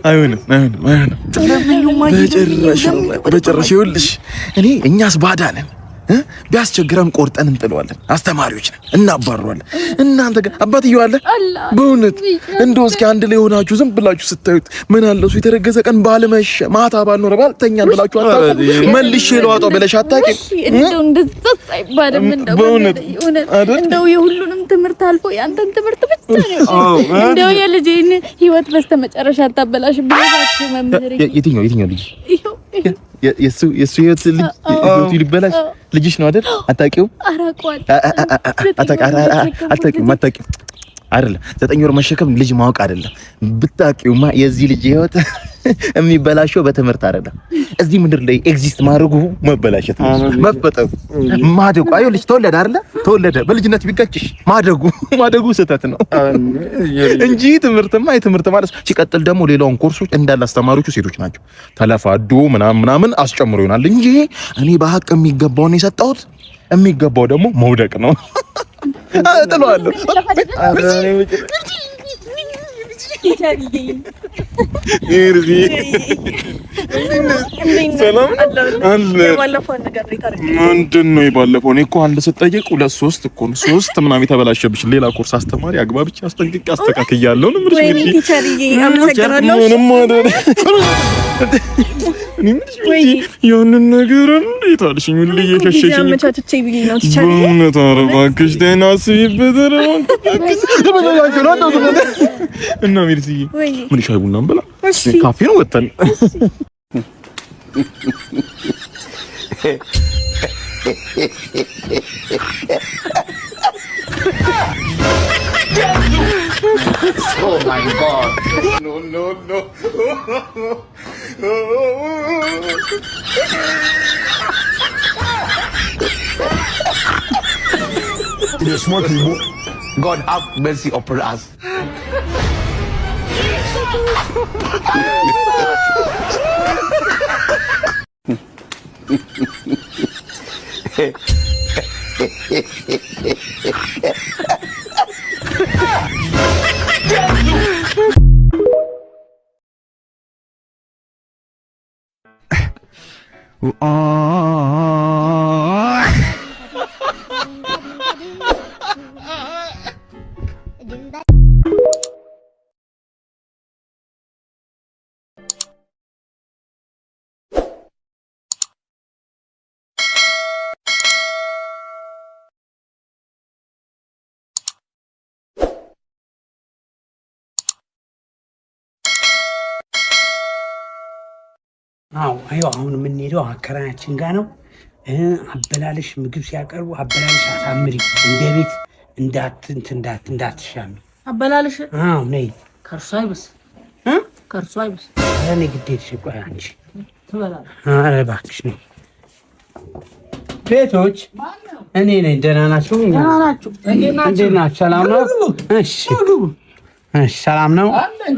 አይሆንም በጭራሽ ይኸውልሽ እኔ እኛስ ባዳ ነን ቢያስቸግረን ቆርጠን እንጥለዋለን አስተማሪዎች ነን እናባረዋለን እናንተ ግን አባትየው አለ በእውነት እንደው እስኪ አንድ ላይ ሆናችሁ ዝም ብላችሁ ስታዩት ምን አለ እሱ የተረገዘ ቀን ባለመሸ ማታ ባልኖር ባልተኛን ብላችሁ አታውቁም መልሼ ለዋጣው ብለሽ አታውቂም እንደው እንደዚህ አይባልም እንደው የሁሉንም ትምህርት አልፎ ያንተን ትምህርት ብቻ ነው እንደው የልጄን ህይወት በስተመጨረሻ አታበላሽ ብላችሁ መምህር የትኛው ልጅ የሱ ህይወት ሊበላሽ ልጅሽ ነው አይደል አታውቂው አታውቂውም አይደለም 9 ወር መሸከም ልጅ ማወቅ አይደለም ብታውቂውማ የዚህ ልጅ ህይወት የሚበላሸው በትምህርት አይደለም እዚህ ምድር ላይ ኤግዚስት ማድረጉ መበላሸት ነው መፈጠሩ ማደጉ አዩ ልጅ ተወለደ በልጅነት ቢጋጭሽ ማደጉ ስህተት ነው እንጂ የትምህርት ማለት ሲቀጥል ደግሞ ሌላውን ኮርሶች እንዳለ አስተማሪዎቹ ሴቶች ናቸው ተለፋዶ ምናምን አስጨምሮ ይሆናል እንጂ እኔ በሐቅ የሚገባውን የሰጣሁት የሚገባው ደግሞ መውደቅ ነው እጥለዋለሁ ሰላም አለ ምንድን ነው የባለፈው እኔ እኮ አንድ ስጠየቅ 2-3 እኮ ነው 3 ምናምን የተበላሸብሽ ሌላ ኮርስ አስተማሪ አግባብቼ አስጠንቅቄ አስተካክያለሁ ነው ምንድን ነው አመሰግናለሁ ምንም አይደል እኔ ምን የሆነ ነገር እንዴት አልሽኝ ሁሉ እየሸሸሽኝ አመቻችቼ ቢሊ ነው ትቻለኝ በእውነት ኧረ እባክሽ ደህና አስቢበት ነው እና ሚርሲ ምን ሻይ ቡና እንበላ ካፌ ነው ወጣን Oh my god. No. The small people, God have mercy upon us. አዎ አሁን የምንሄደው አከራያችን ጋር ነው አበላልሽ ምግብ ሲያቀርቡ አበላልሽ አሳምሪ እንደ ቤት እንዳትሻሚ አበላልሽ ነይ ከርሷ አይብስ እኔ ግዴታሽ ቆይ አንቺ ትበላለሽ ኧረ እባክሽ ነው ቤቶች እኔ ነኝ ደህና ናችሁ እንዴት ናችሁ ሰላም ነው እሺ ሰላም ነው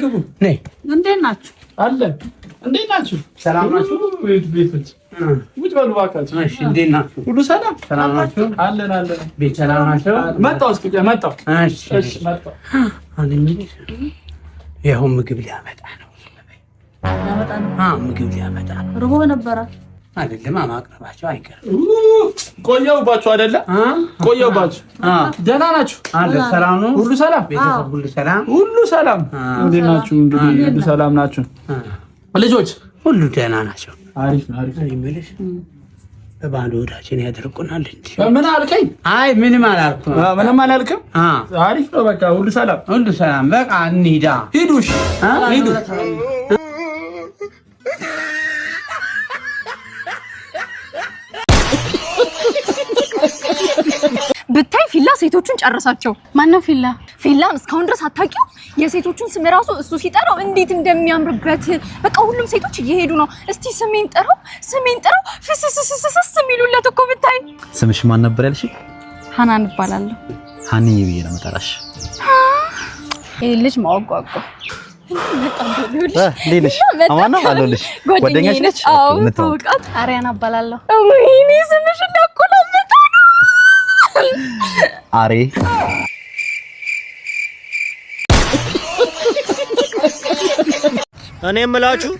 ግቡ ነይ እንዴት ናችሁ እንዴት ናችሁ ሰላም ናችሁ ቤቶች ውጭ በሉ እባካችሁ እሺ እንዴት ናችሁ ሁሉ ሰላም ናችሁ አለን ቤት ሰላም ናችሁ መጣሁ እሺ መጣሁ አንዴ ያው ምግብ ሊያመጣ ነው ምግብ ሊያመጣ ርቦ ነበረ አይደለም ማቅረባቸው አይቀርም ቆየውባችሁ አይደለ ቆየውባችሁ ደህና ናችሁ አለ ሰላም ነው ሁሉ ሰላም ቤተሰብ ሁሉ ሰላም እንዴት ናችሁ ሁሉ ሰላም ናችሁ ልጆች ሁሉ ደህና ናቸው አሪፍ ይመለስ በባዶ ወዳችን ያደርቁናል እንዴ ምን አልከኝ አይ ምንም አላልኩም አሪፍ ነው በቃ ሁሉ ሰላም በቃ እንሂዳ ሂዱሽ ሂዱ ብታይ ፊላ ሴቶቹን ጨረሳቸው ማነው ፊላን እስካሁን ድረስ አታውቂው የሴቶቹን ስም ራሱ እሱ ሲጠራው እንዴት እንደሚያምርበት በቃ ሁሉም ሴቶች እየሄዱ ነው እስቲ ስሜን ጠራው ፍስስስስስ የሚሉለት እኮ ብታይ ስምሽ ማን ነበር ያልሽ ሃናን እባላለሁ ሃኒ ብዬ ነው የምጠራሽ ይሄ ልጅ ማወቋቋ ሌልሽ አማና አለልሽ ጓደኛሽ ነች ተውቃት አሪያና እባላለሁ ወይኔ ስምሽ እንዳቆላመጣ ነው አሬ እኔ የምላችሁ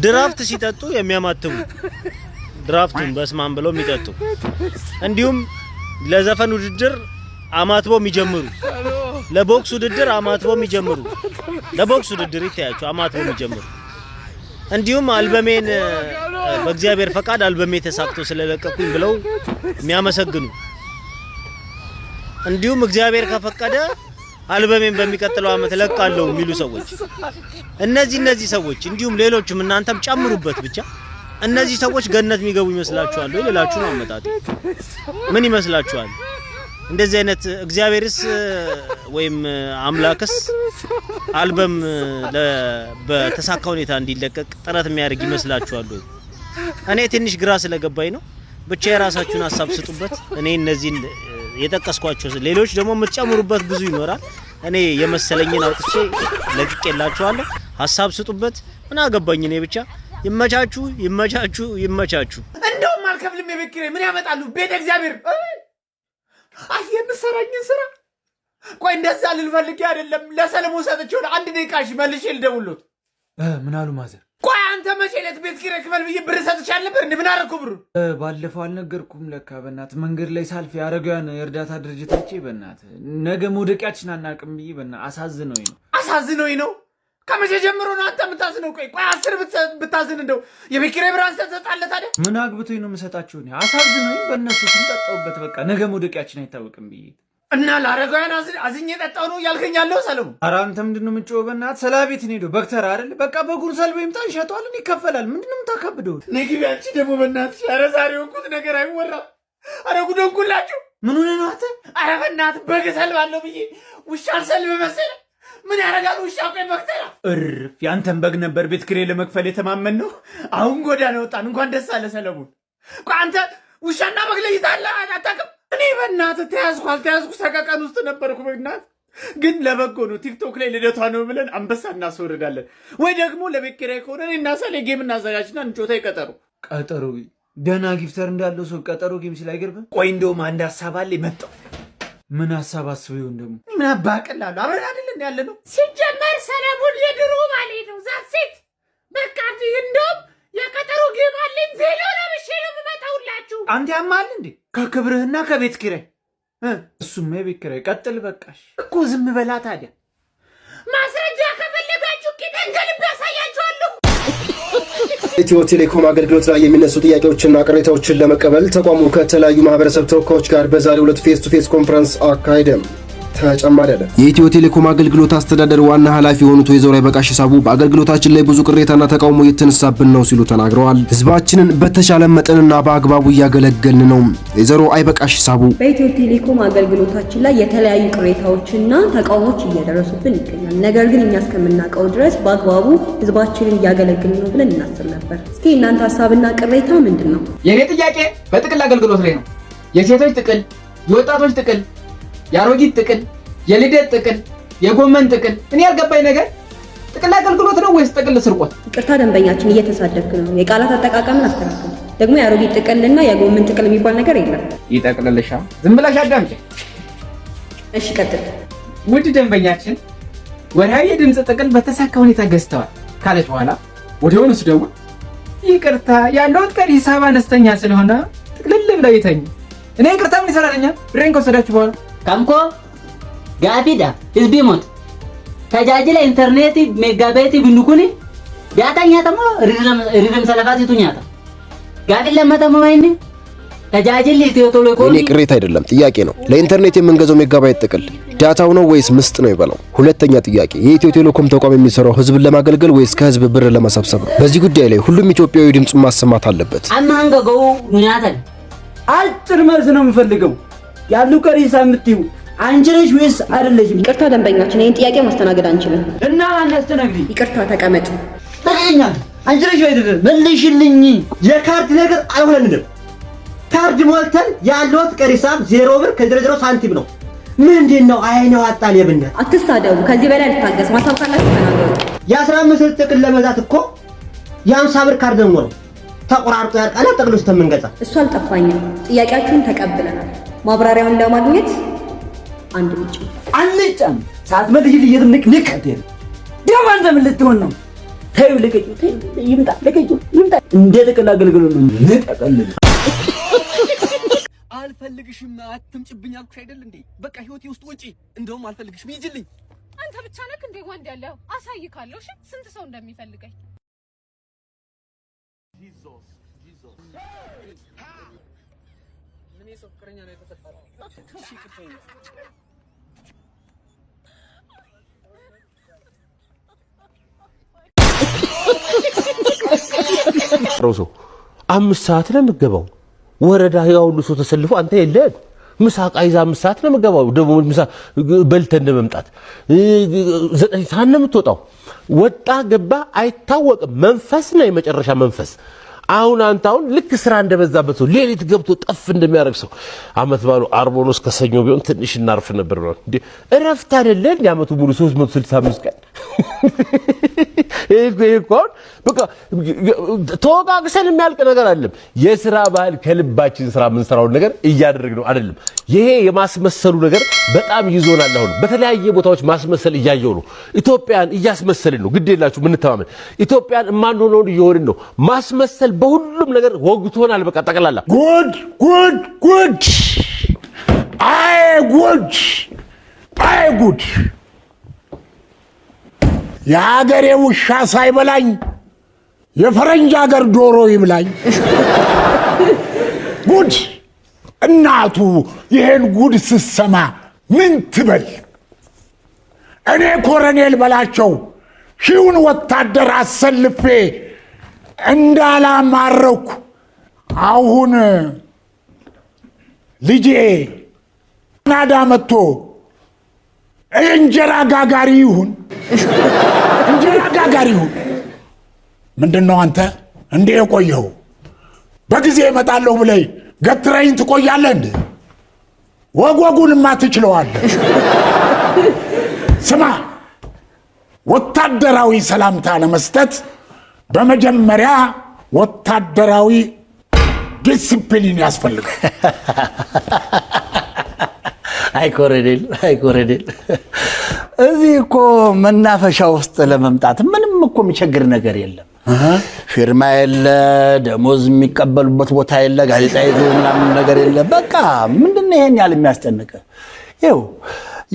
ድራፍት ሲጠጡ የሚያማትቡ ድራፍቱን በስማም ብለው የሚጠጡ እንዲሁም ለዘፈን ውድድር አማትቦ የሚጀምሩ ለቦክስ ውድድር አማትቦ የሚጀምሩ ለቦክስ ውድድር ይታያችሁ አማትቦ የሚጀምሩ እንዲሁም አልበሜን በእግዚአብሔር ፈቃድ አልበሜ ተሳክቶ ስለለቀቁኝ ብለው የሚያመሰግኑ እንዲሁም እግዚአብሔር ከፈቀደ አልበሜን በሚቀጥለው አመት ለቃለው የሚሉ ሰዎች እነዚህ ሰዎች እንዲሁም ሌሎችም እናንተም ጨምሩበት ብቻ እነዚህ ሰዎች ገነት የሚገቡ ይመስላችኋል ወይ ልላችሁ ነው አመጣጤ ምን ይመስላችኋል እንደዚህ አይነት እግዚአብሔርስ ወይም አምላክስ አልበም በተሳካ ሁኔታ እንዲለቀቅ ጥረት የሚያደርግ ይመስላችኋል ወይ እኔ ትንሽ ግራ ስለገባኝ ነው ብቻ የራሳችሁን ሐሳብ ስጡበት እኔ እነዚህን የጠቀስኳቸው ሌሎች ደግሞ የምትጨምሩበት ብዙ ይኖራል እኔ የመሰለኝን አውጥቼ ለቅቄላችኋለሁ ሐሳብ ስጡበት ምን አገባኝ እኔ ብቻ ይመቻችሁ እንደውም አልከፍልም የቤት ኪራይ ምን ያመጣሉ ቤተ እግዚአብሔር የምትሰራኝን ስራ ቆይ እንደዛ ልልፈልግ አይደለም ለሰለሞን ሰጥቼው አንድ ደቂቃሽ መልሼ ልደውልሎት ምን አሉ ማዘር ቆይ አንተ መቼ ዕለት ቤት ኪራይ ክፈል ብዬ ብር ሰጥቻለሁ ነበር እንዴ ምን አደረኩ ብሩ ባለፈው አልነገርኩም ለካ በእናት መንገድ ላይ ሳልፍ ያረጋያን የእርዳታ ድርጅቶቼ በእናት ነገ መውደቂያችን አናውቅም ብዬ በእናት አሳዝነውኝ ነው ከመቼ ጀምሮ ነው አንተ የምታዝነው ቆይ 10 ብታዝን እንደው የቤት ኪራይ ብር አንተ ተጣጣለ ታዲያ ምን አግብቶኝ ነው የምሰጣቸው ነው አሳዝነውኝ በእነሱ ስንጠጣውበት በቃ ነገ መውደቂያችን አይታወቅም ብዬ እና ላረጋያን አዝኜ ጠጣው ነው ያልከኛለው ሰለሞን ኧረ አንተ ምንድነው የምንጮህ በእናት ሰላቤት ነው ሄዶ በክተራ አይደል በቃ በጉር ሰልቦ ይምጣ ይሸጣል ይከፈላል ምንድነው የምታከብደው ነግቢ አንቺ ደግሞ በእናት ኧረ ዛሬው እንኩት ነገር አይወራ ኧረ ጉደንኩላችሁ ምን ሆነ ነው አንተ ኧረ በእናት በግ ሰልባለሁ ብዬ ውሻ ሰልብ መሰለ ምን ያረጋል ውሻ ቆይ በክተራ እርፍ ያንተን በግ ነበር ቤት ኪራይ ለመክፈል የተማመን ነው አሁን ጎዳና ወጣን እንኳን ደስ አለ ሰለሞን ቆይ አንተ ውሻና በግ ለይታለ አታውቅም እኔ በእናትህ ተያዝኩ ሰቀቀን ውስጥ ነበርኩ በእናትህ ግን ለበጎ ነው ቲክቶክ ላይ ልደቷ ነው ብለን አንበሳ እናስወርዳለን ወይ ደግሞ ለቤት ኪራይ ከሆነ እኔና ሰለ ጌም እናዘጋጅና እንጮታ ቀጠሮ ደና ጊፍተር እንዳለው ሰው ቀጠሮ ጌም ሲላይገርበ ቆይ እንደውም አንድ ሐሳብ አለ መጣው ምን ሐሳብ አስበው እንደውም ምን አባቀላሉ አብረን አይደል ያለ ነው ሲጀመር ሰለሞን የድሮ ባሌ ነው ዛሴት በቃ እንደውም የቀጠሮ ጌም አለኝ ቬሎ ለምሽል መጣውላችሁ አንተ ያማል እንዴ ከክብርህና ከቤት ኪራይ እሱም የቤት ኪራይ ቀጥል በቃሽ እኮ ዝም በላ ታዲያ ማስረጃ ከፈለጋችሁ ኪደንገልብ ያሳያችኋለሁ ኢትዮ ቴሌኮም አገልግሎት ላይ የሚነሱ ጥያቄዎችና ቅሬታዎችን ለመቀበል ተቋሙ ከተለያዩ ማህበረሰብ ተወካዮች ጋር በዛሬው ዕለት ፌስ ቱ ፌስ ኮንፈረንስ አካሄደ። ተጨማሪ አለ። የኢትዮ ቴሌኮም አገልግሎት አስተዳደር ዋና ኃላፊ የሆኑት ወይዘሮ አይበቃሽ ሂሳቡ በአገልግሎታችን ላይ ብዙ ቅሬታና ተቃውሞ እየተነሳብን ነው ሲሉ ተናግረዋል። ህዝባችንን በተሻለ መጠንና በአግባቡ እያገለገልን ነው። ወይዘሮ አይበቃሽ ሂሳቡ በኢትዮ ቴሌኮም አገልግሎታችን ላይ የተለያዩ ቅሬታዎችና ተቃውሞች እየደረሱብን ይገኛል። ነገር ግን እኛ እስከምናውቀው ድረስ በአግባቡ ህዝባችንን እያገለገልን ነው ብለን እናስብ ነበር። እስኪ እናንተ ሐሳብና ቅሬታ ምንድነው? የኔ ጥያቄ በጥቅል አገልግሎት ላይ ነው። የሴቶች ጥቅል፣ የወጣቶች ጥቅል፣ የአሮጊት ጥቅል፣ የልደት ጥቅል፣ የጎመን ጥቅል እኔ ያልገባኝ ነገር ጥቅል አገልግሎት ነው ወይስ ጥቅል ስርቆት? ይቅርታ ደንበኛችን እየተሳደብክ ነው። የቃላት አጠቃቀምን አስተካክል። ደግሞ የአሮጊት ጥቅልና የጎመን ጥቅል የሚባል ነገር የለም። ይጠቅልልሻ ዝም ብለሽ አዳምጪ። እሺ ቀጥል። ውድ ደንበኛችን ወርሃዊ የድምጽ ጥቅል በተሳካ ሁኔታ ገዝተዋል ካለች በኋላ ወዲያውኑ ስደውል ይቅርታ ያለውት ቀሪ ሂሳብ አነስተኛ ስለሆነ ጥቅልል ብለው ይተኝ። እኔ ይቅርታ ምን ይሰራልኛል? ብሬን ከወሰዳችሁ በኋላ ካምኮ ጋፊዳ ህዝቢ ሞት ተጃጅለ ኢንተርኔት ሜጋባይት ቢንኩኒ ዳታኛ ተሞ ሪደም ሰለፋት ይቱኛታ ጋፊ ለማተሞ ማይኒ ተጃጅል ኢትዮ ቴሌኮም እኔ ቅሬታ አይደለም ጥያቄ ነው። ለኢንተርኔት የምንገዛው ሜጋባይት ጥቅል ዳታው ነው ወይስ ምስጥ ነው ይበላው? ሁለተኛ ጥያቄ የኢትዮ ቴሌኮም ተቋም የሚሰራው ህዝብን ለማገልገል ወይስ ከህዝብ ብር ለመሰብሰብ ነው? በዚህ ጉዳይ ላይ ሁሉም ኢትዮጵያዊ ድምጹን ማሰማት አለበት። አማንገው ኑናታል አጭር መልስ ነው የምፈልገው። ያሉ ቀሪ ሳምንቲው አንቺ ነሽ ወይስ አይደለሽም? ይቅርታ ደንበኛችን ይሄን ጥያቄ ማስተናገድ አንችልም። እና አናስተናግዲ። ይቅርታ ተቀመጥ። ታኛኛ አንቺ ነሽ አይደለም? መልሽልኝ። የካርድ ነገር አይሆንም። ካርድ ሞልተን ያለውት ቀሪ ሳም 0 ብር ከ00 ሳንቲም ነው። ምንድነው አይነው አጣል የብነት አትሳደቡ። ከዚህ በላይ ልታገስ ማሳብ ካላችሁ ተናገሩ። የ15 ጥቅል ለመዛት እኮ የ50 ብር ካርድ ነው ነው ተቆራርጦ ያልቃለ ጥቅሉስ ተመንገጻ። እሱ አልጠፋኝም። ጥያቄያችሁን ተቀብለናል። ማብራሪያውን ለማግኘት አንድ ብቻ አንጫም ሳትመልሽልኝ የትንክ ንክ ደም አንተ ምን ልትሆን ነው? ተይው ልቀቂ፣ ይምጣ ልቀቂ፣ ይምጣ። እንደ ጥቅል አገልግሎት ነው ልጠቀልል። አልፈልግሽም፣ አትምጭብኝ አልኩሽ አይደል እንዴ? በቃ ህይወቴ ውስጥ ወጪ። እንደውም አልፈልግሽም፣ ይጅልኝ። አንተ ብቻ ነህ እንዴ ወንድ ያለው? አሳይካለሁ። እሺ ስንት ሰው እንደሚፈልገኝ። ጂዞስ ምን ይሰፍከረኛ ነው የተፈጠረው? እሺ ክፈኝ። ሮሶ 5 ሰዓት ነው የምገባው። ወረዳ ያው ሁሉ ሰው ተሰልፎ አንተ የለህ ምሳቃ ይዛ 5 ሰዓት ነው የምገባው። ደግሞ ምሳ በልተን እንደመምጣት 9 ሰዓት ነው የምትወጣው። ወጣ ገባ አይታወቅም። መንፈስ ነው የመጨረሻ መንፈስ። አሁን አንተ አሁን ልክ ስራ እንደበዛበት ሰው ሌሊት ገብቶ ጠፍ እንደሚያደርግ ሰው አመት ባሉ አርቦኖስ ከሰኞ ቢሆን ትንሽ እናርፍ ነበር ነው እንዴ? እረፍት አይደለ እንዴ? አመቱ ሙሉ 365 ቀን እኮ በቃ ተወቃቅሰን የሚያልቅ ነገር አይደለም። የሥራ ባህል ከልባችን ስራ የምንሰራው ነገር እያደረግነው አይደለም። ይሄ የማስመሰሉ ነገር በጣም ይዞናል። አሁን በተለያየ ቦታዎች ማስመሰል እያየው ነው። ኢትዮጵያን እያስመሰልን ነው። ግድ የላችሁ ምን ተማመን። ኢትዮጵያን ማንሆነው እየሆንን ነው። ማስመሰል በሁሉም ነገር ወግቶናል። በቃ ጠቅላላ ጉድ አይ ጉድ የሀገሬ ውሻ ሳይበላኝ የፈረንጅ ሀገር ዶሮ ይብላኝ። ጉድ እናቱ ይሄን ጉድ ስትሰማ ምን ትበል? እኔ ኮሎኔል በላቸው ሺውን ወታደር አሰልፌ እንዳላማረኩ አሁን ልጄ ካናዳ መጥቶ እንጀራ ጋጋሪ ይሁን ምንድነው አንተ እንዴ የቆየው? በጊዜ እመጣለሁ ብለህ ገትረኝ ትቆያለህ እንዴ? ወጉንማ ትችለዋለህ። ስማ፣ ወታደራዊ ሰላምታ ለመስጠት በመጀመሪያ ወታደራዊ ዲሲፕሊን ያስፈልጋል። አይ ኮሎኔል እዚህ እኮ መናፈሻ ውስጥ ለመምጣት ምንም እኮ የሚቸግር ነገር የለም። ፊርማ የለ፣ ደሞዝ የሚቀበሉበት ቦታ የለ፣ ጋዜጣ ይዞ ምናምን ነገር የለ። በቃ ምንድነው ይሄን ያህል የሚያስጨንቅ? ይኸው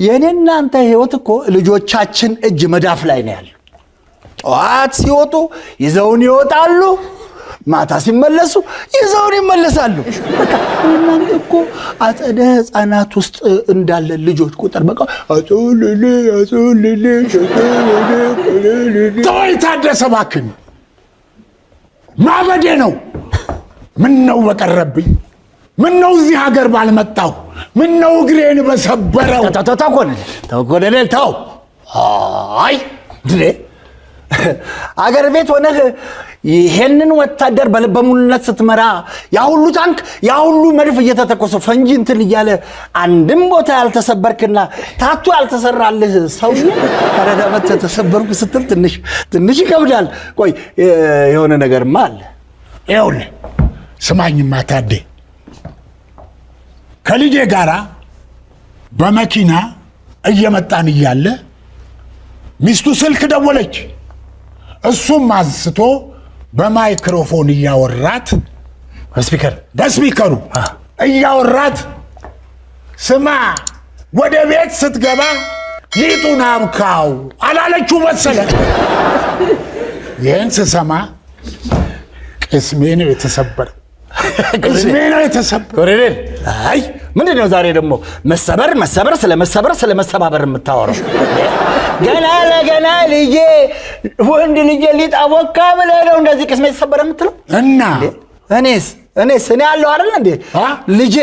የኔና አንተ ህይወት እኮ ልጆቻችን እጅ መዳፍ ላይ ነው ያለው። ጠዋት ሲወጡ ይዘውን ይወጣሉ፣ ማታ ሲመለሱ ይዘውን ይመለሳሉ። በቃ እናንተ እኮ አጸደ ህፃናት ውስጥ እንዳለ ልጆች ቁጥር በቃ አጾልሌ ተወይ ታደሰ እባክህ፣ ማበዴ ነው። ምን ነው በቀረብኝ? ምን ነው እዚህ ሀገር ባልመጣሁ? ምን ነው እግሬን በሰበረው? ተው ኮሎኔል ተው። አይ እንዴ አገር ቤት ሆነህ ይሄንን ወታደር በልበ ሙሉነት ስትመራ ያ ሁሉ ታንክ ያ ሁሉ መድፍ እየተተኮሰ ፈንጂ እንትን እያለ አንድም ቦታ ያልተሰበርክና ታቱ ያልተሰራልህ ሰውዬ ታረዳመት ተሰበርኩ ስትል ትንሽ ይከብዳል። ቆይ የሆነ ነገርማ አለ። ይኸውልህ ስማኝማ ታዴ፣ ከልጄ ጋራ በመኪና እየመጣን እያለ ሚስቱ ስልክ ደወለች። እሱም አንስቶ በማይክሮፎን እያወራት በስፒከሩ እያወራት ስማ ወደ ቤት ስትገባ ሊጡን አብካው አላለችው መሰለ። ይህን ስሰማ ቅስሜ ነው የተሰበረ። ኮሎኔል አይ ምንድነው ዛሬ ደግሞ መሰበር ስለመሰባበር የምታወራው? ገና ለገና ልጄ ወንድ ልጄ ሊጣወካ ብለህ ነው እንደዚህ ቅስሜ የተሰበረ የምትለው? እና እኔስ እኔ ያለው አይደል እንዴ ልጄ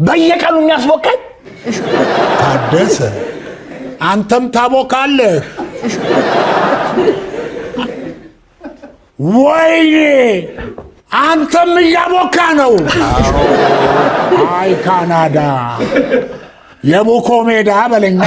በየቀኑ የሚያስቦካኝ? ታደሰ አንተም ታቦካለህ። ወይኔ አንተም እያቦካ ነው። አይ ካናዳ የቡኮ ሜዳ በለኛ።